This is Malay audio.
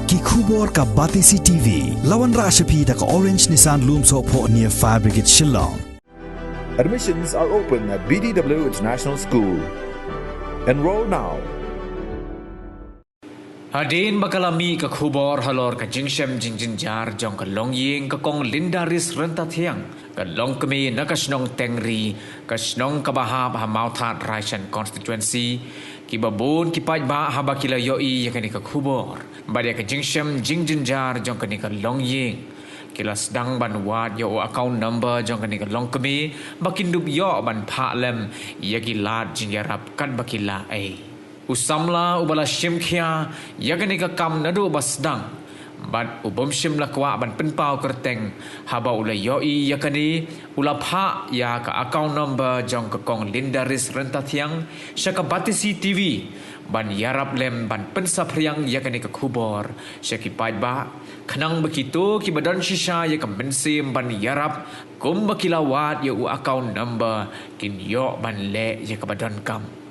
Ki khubor ka Batisi TV. Lawan Rashapi da ka Orange Nissan Lumso po near Fire Brigade Shillong. Admissions are open at BDW International School. Enroll now. Hadin bakalami ka khubor halor ka jingshem jingjinjar jong ka longying ka kong lindaris renta thiang ka longkami nakasnong tengri kasnong kabahab hamautat Raishan constituency ki babun ki pajba habakila yoi yakani ka khubor badia ka jingshem jingjinjar jong kani ka longying kila sedang ban wat yo account number jong kani ka longkami bakindup yo ban phalem yaki lat jingyarap kan bakila ai usamla ubala shimkhia yagani ka kam nadu basdang bat ubom shimla kwa ban penpau kerteng haba ula yoi yakani ula pha ya ka account number jong ka kong lindaris renta thiang syaka Batisi TV ban yarap lem ban pensapriang yakani ka khubor syaki paidba khnang begitu ki badan shisha ya ka bensim ban yarap kum bakilawat ya u account number kin yo ban le ya ka badan kam